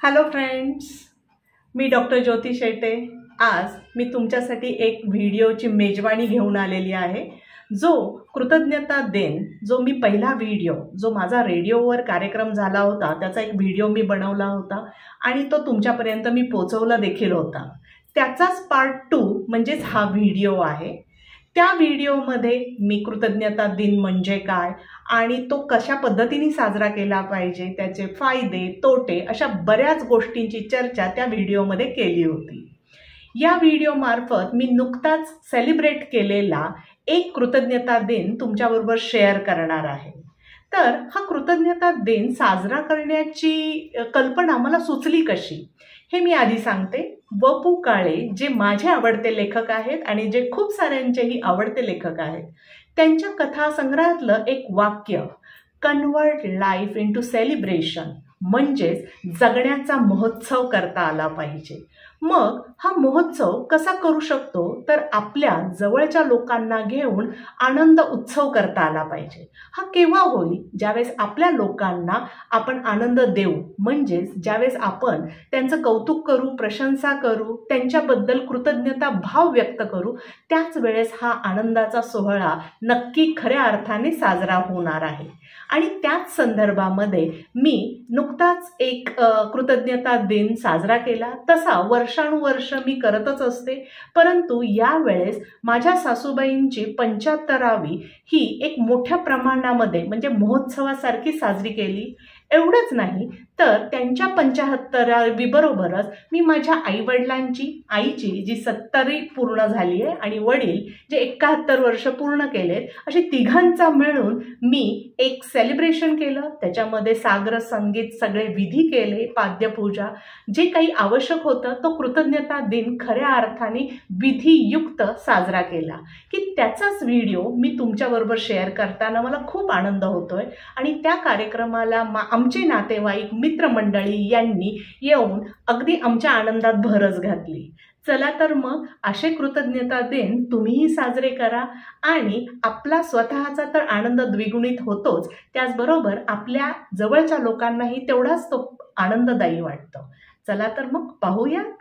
Hello friends, मी doctor ज्योती शेटे। आज मी तुमच्यासाठी एक व्हिडिओची मेजवानी घेऊन आलेली आहे, जो कृतज्ञता दिन, जो मी पहिला व्हिडिओ जो माझा रेडिओवर कार्यक्रम झाला होता त्याचा एक व्हिडिओ मी बनवला होता आणि तो तुमच्यापर्यंत मी पोहोचवला देखील होता। त्याचाच पार्ट 2 म्हणजेच हा व्हिडिओ आहे। त्या व्हिडिओमध्ये मी कृतज्ञता दिन म्हणजे काय आणि तो कशा पद्धतीने साजरा केला पाहिजे, त्याचे फायदे तोटे अशा बऱ्याच गोष्टींची चर्चा त्या व्हिडिओमध्ये केली होती। या व्हिडिओमार्फत मी नुकताच सेलिब्रेट केलेला एक कृतज्ञता दिन तुमच्याबरोबर शेअर करणार आहे। तर हा कृतज्ञता दिन साजरा करण्याची कल्पना मला सुचली कशी हे मी आधी सांगते। व.पु. काळे जे माझे आवडते लेखक आहेत आणि जे खूप साऱ्यांचेही आवडते लेखक आहेत, त्यांच्या कथा संग्रहातलं एक वाक्य, कन्वर्ट लाईफ इनटू सेलिब्रेशन, म्हणजेच जगण्याचा महोत्सव करता आला पाहिजे। मग हा महोत्सव कसा करू शकतो, तर आपल्या जवळच्या लोकांना घेऊन आनंद उत्सव करता आला पाहिजे। हा केव्हा होईल, ज्यावेळेस आपल्या लोकांना आपण आनंद देऊ, म्हणजेच ज्यावेळेस आपण त्यांचं कौतुक करू, प्रशंसा करू, त्यांच्याबद्दल कृतज्ञता भाव व्यक्त करू, त्याच वेळेस हा आनंदाचा सोहळा नक्की खऱ्या अर्थाने साजरा होणार आहे। आणि त्याच संदर्भामध्ये मी नुकताच एक कृतज्ञता दिन साजरा केला। तसा वर्षानुवर्ष मी करतच असते, परंतु यावेळेस माझ्या सासूबाईंची 75वी ही एक मोठ्या प्रमाणामध्ये म्हणजे महोत्सवासारखी साजरी केली। एवढंच नाही तर त्यांच्या 75वी बरोबरच मी माझ्या आईवडिलांची, आईची जी 70 पूर्ण झाली आहे आणि वडील जे 71 वर्ष पूर्ण केलेत, असे तिघांचा मिळून मी एक सेलिब्रेशन केलं। त्याच्यामध्ये सागर संगीत, सगळे विधी केले, पाद्यपूजा, जे काही आवश्यक होतं तो कृतज्ञता दिन खऱ्या अर्थाने विधियुक्त साजरा केला की त्याचाच व्हिडिओ मी तुमच्याबरोबर शेअर करताना मला खूप आनंद होतोय। आणि त्या कार्यक्रमाला आमचे नातेवाईक, मित्रमंडळी यांनी येऊन अगदी आमच्या आनंदात भरच घातली। चला तर मग असे कृतज्ञता दिन तुम्हीही साजरे करा आणि आपला स्वतःचा तर आनंद द्विगुणित होतोच, त्याचबरोबर आपल्या जवळच्या लोकांनाही तेवढाच तो आनंददायी वाटतो। चला तर मग पाहूयात।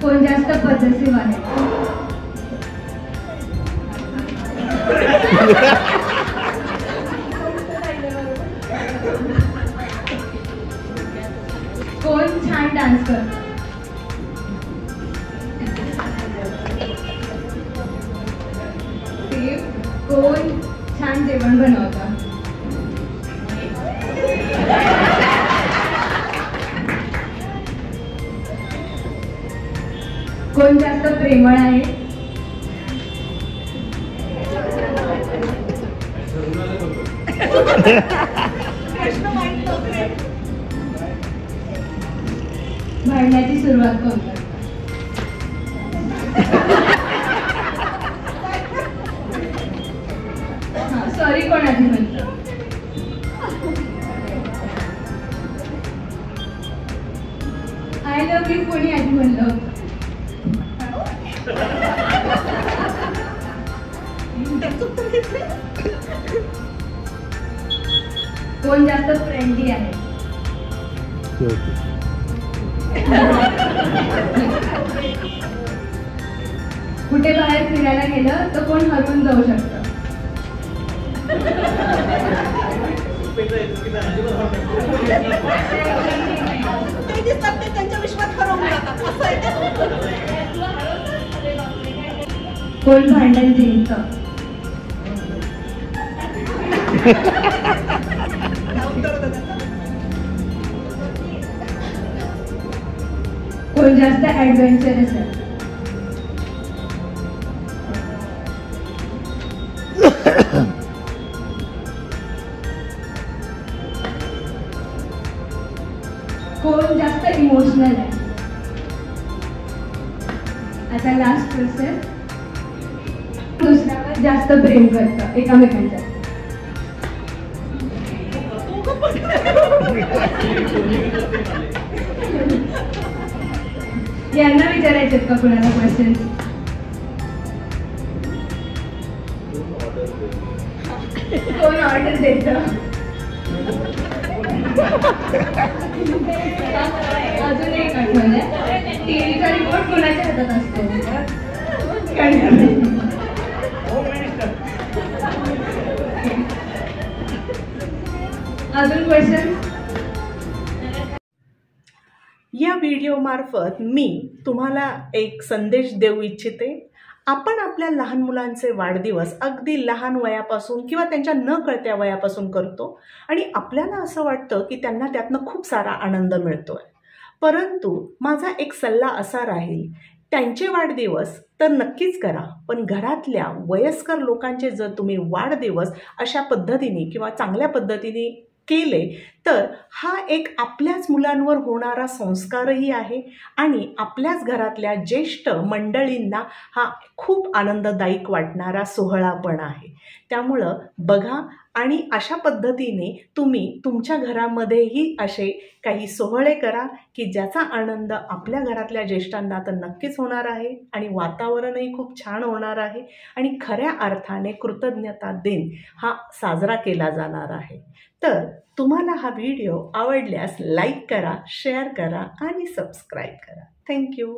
कोण जास्त पॉझिटिव्ह आहे? कोण छान डान्स करतं? कोण छान जेवण बनवतं? कोण जास्त प्रेमळ आहे? भांडण्याची सुरुवात कोण करतं? सॉरी कोण आधी म्हणतं? आय लव्ह यू कोणी आधी म्हणलं होतं? कोण जास्त फ्रेंडली आहे? कुठे बाहेर फिरायला गेलं तर कोण हरवून जाऊ शकतं? कोण भांडण जिंकतं? कोण जास्त ऍडव्हेंचरस आहे? कोण जास्त इमोशनल आहे? आता लास्ट क्वेश्चन, दुसऱ्यावर जास्त प्रेम करतं एकामेकांच्या? यांना विचारायचे का कुणाला क्वेश्चन? कोण ऑर्डर देतं? अजून एक आठवण आहे, टीव्हीचा रिमोट कोणाच्या हातात असतो? अजून क्वेश्चन? या व्हिडिओमार्फत मी तुम्हाला एक संदेश देऊ इच्छिते. आपण आपल्या लहान मुलांचे वाढदिवस अगदी लहान वयापासून किंवा त्यांच्या न कळत्या वयापासून करतो आणि आपल्याला असं वाटतं की त्यांना त्यातनं खूप सारा आनंद मिळतोय. परंतु माझा एक सल्ला असा राहील, त्यांचे वाढदिवस तर नक्कीच करा, पण घरातल्या वयस्कर लोकांचे जर तुम्ही वाढदिवस अशा पद्धतीने किंवा चांगल्या पद्धतीने केले तर हा एक आपल्याच मुलांवर होणारा संस्कारही आहे आणि आपल्याच घरातल्या ज्येष्ठ मंडळींना हा खूप आनंददायक वाटणारा सोहळा पण आहे. त्यामुळं बघा आणि अशा पद्धतीने तुम्ही तुमच्या घरामध्येही असे काही सोहळे करा की ज्याचा आनंद आपल्या घरातल्या ज्येष्ठांना तर नक्कीच होणार आहे आणि वातावरणही खूप छान होणार आहे आणि खऱ्या अर्थाने कृतज्ञता दिन हा साजरा केला जाणार आहे. तर तुम्हाला हा व्हिडिओ आवडल्यास लाईक करा, शेअर करा आणि सबस्क्राईब करा. थँक्यू.